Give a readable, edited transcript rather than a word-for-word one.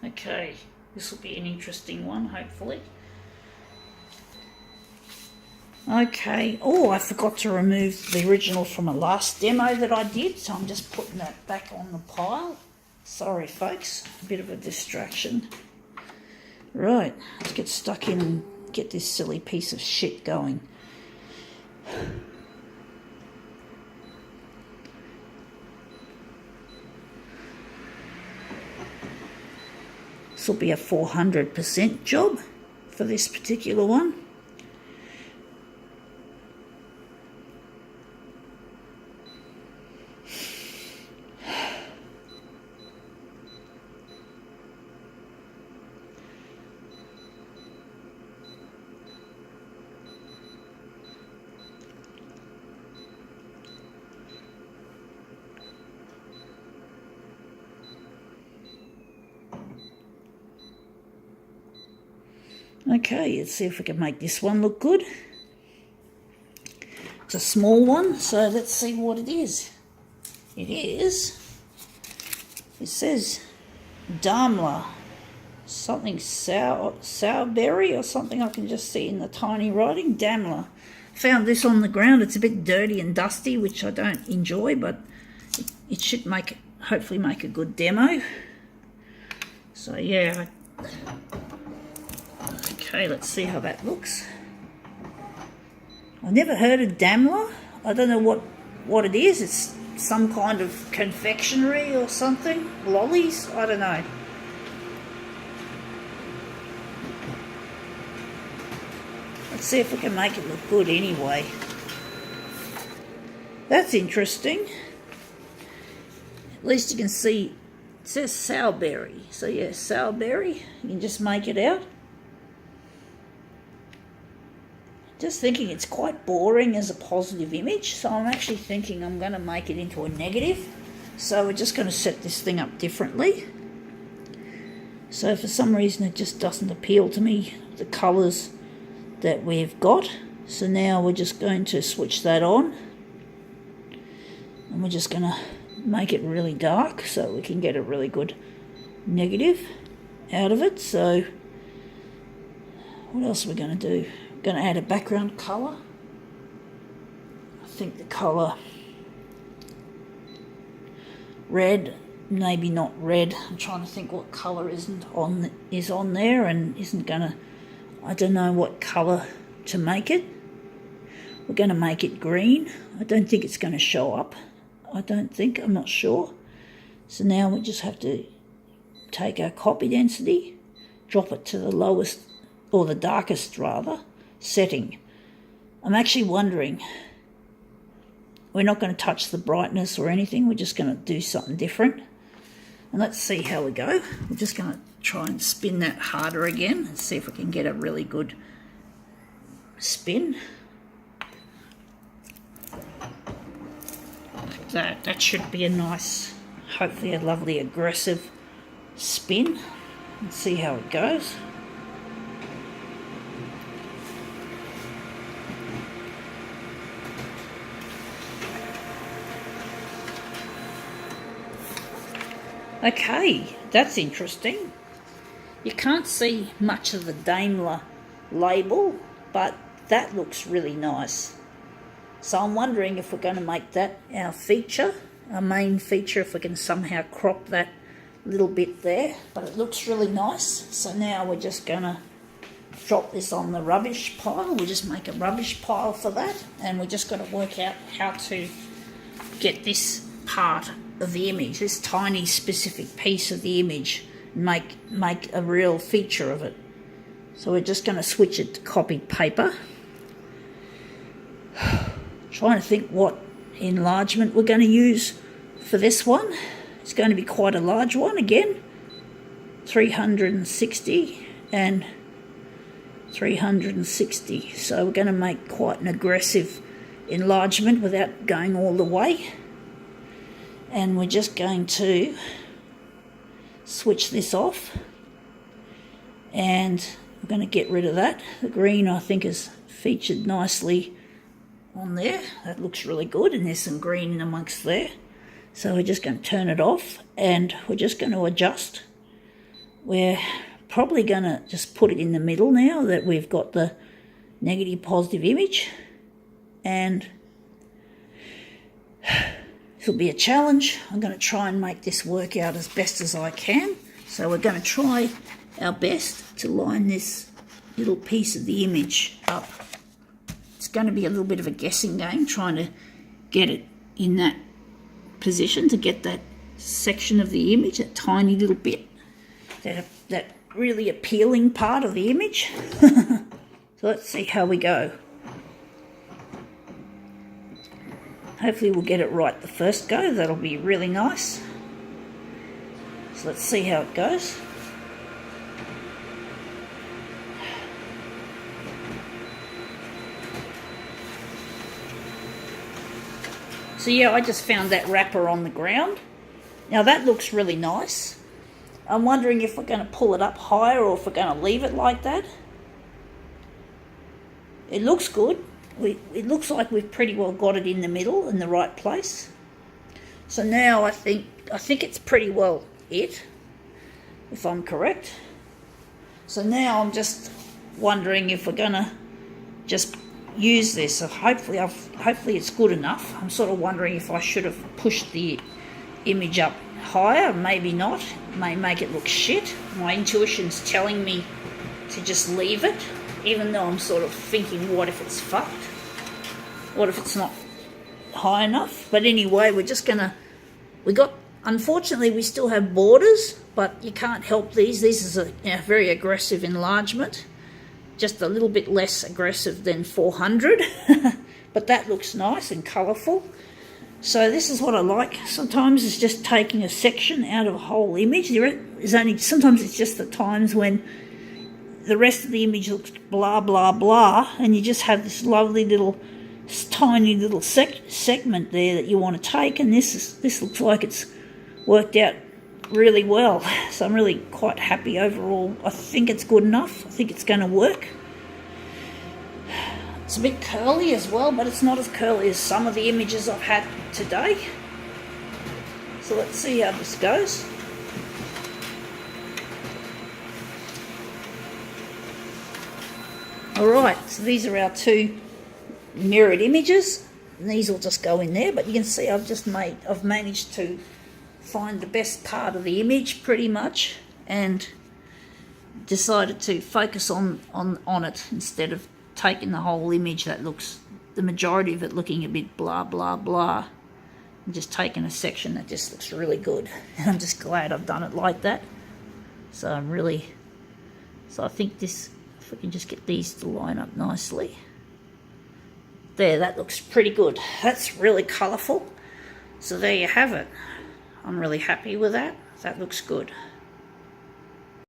Okay, this will be an interesting one, hopefully. Okay, oh, I forgot to remove the original from a last demo that I did, so I'm just putting that back on the pile. Sorry, folks, a bit of a distraction. Right, let's get stuck in and get this silly piece of shit going. This will be a 400% job for this particular one. Okay, let's see if we can make this one look good. It's a small one, so let's see what it is. It says Daimler, something sourberry or something I can just see in the tiny writing, Daimler. Found this on the ground. It's a bit dirty and dusty, which I don't enjoy, but it should hopefully make a good demo. So yeah. Okay, let's see how that looks. I've never heard of Daimler. I don't know what it is. It's some kind of confectionery or something. Lollies? I don't know. Let's see if we can make it look good anyway. That's interesting. At least you can see it says sourberry. So yeah, sourberry. You can just make it out. Just thinking it's quite boring as a positive image, so I'm actually thinking I'm going to make it into a negative. So we're just going to set this thing up differently. So for some reason it just doesn't appeal to me, the colours that we've got. So now we're just going to switch that on. And we're just going to make it really dark so we can get a really good negative out of it. So what else are we going to do? Going to add a background colour. I think the colour red, maybe not red. I'm trying to think what colour is on there and isn't going to. I don't know what colour to make it. We're going to make it green. I don't think it's going to show up. I'm not sure. So now we just have to take our copy density, drop it to the lowest, or the darkest rather, setting. I'm actually wondering, we're not going to touch the brightness or anything, we're just going to do something different. And let's see how we go. We're just going to try and spin that harder again and see if we can get a really good spin. Like that. That should be a nice, hopefully a lovely aggressive spin. Let's see how it goes. Okay, that's interesting. You can't see much of the Daimler label, but that looks really nice. So I'm wondering if we're going to make that our feature, our main feature, if we can somehow crop that little bit there. But it looks really nice. So now we're just going to drop this on the rubbish pile. We'll just make a rubbish pile for that. And we're just going to work out how to get this part of the image, this tiny specific piece of the image, and make a real feature of it. So we're just going to switch it to copied paper. Trying to think what enlargement we're going to use for this one. It's going to be quite a large one again, 360 and 360. So we're going to make quite an aggressive enlargement without going all the way. And we're just going to switch this off, and I'm going to get rid of that. The green I think is featured nicely on there. That looks really good, and there's some green in amongst there. So we're just going to turn it off, and we're just going to adjust we're probably going to just put it in the middle now that we've got the negative positive image, and this will be a challenge. I'm going to try and make this work out as best as I can. So we're going to try our best to line this little piece of the image up. It's going to be a little bit of a guessing game, trying to get it in that position, to get that section of the image, that tiny little bit, that really appealing part of the image. So let's see how we go. Hopefully we'll get it right the first go. That'll be really nice. So let's see how it goes. So yeah, I just found that wrapper on the ground. Now that looks really nice. I'm wondering if we're going to pull it up higher or if we're going to leave it like that. It looks good. It looks like we've pretty well got it in the middle, in the right place. So now I think it's pretty well it, if I'm correct. So now I'm just wondering if we're going to just use this. So hopefully it's good enough. I'm sort of wondering if I should have pushed the image up higher. Maybe not. It may make it look shit. My intuition's telling me to just leave it, even though I'm sort of thinking, what if it's fucked? What if it's not high enough? But anyway, we're just gonna, unfortunately we still have borders, but you can't help these. This is a very aggressive enlargement, just a little bit less aggressive than 400, but that looks nice and colourful. So this is what I like. Sometimes it's just taking a section out of a whole image. Sometimes it's just the times when the rest of the image looks blah, blah, blah, and you just have this lovely little, tiny little segment there that you want to take, and this looks like it's worked out really well. So I'm really quite happy overall. I think it's good enough. I think it's going to work. It's a bit curly as well, but it's not as curly as some of the images I've had today. So let's see how this goes. Alright, so these are our two mirrored images, and these will just go in there, but you can see I've managed to find the best part of the image pretty much, and decided to focus on it instead of taking the whole image that looks, the majority of it looking a bit blah blah blah, and just taking a section that just looks really good. And I'm just glad I've done it like that. So I think this, if we can just get these to line up nicely. There, that looks pretty good. That's really colourful. So there you have it. I'm really happy with that. That looks good.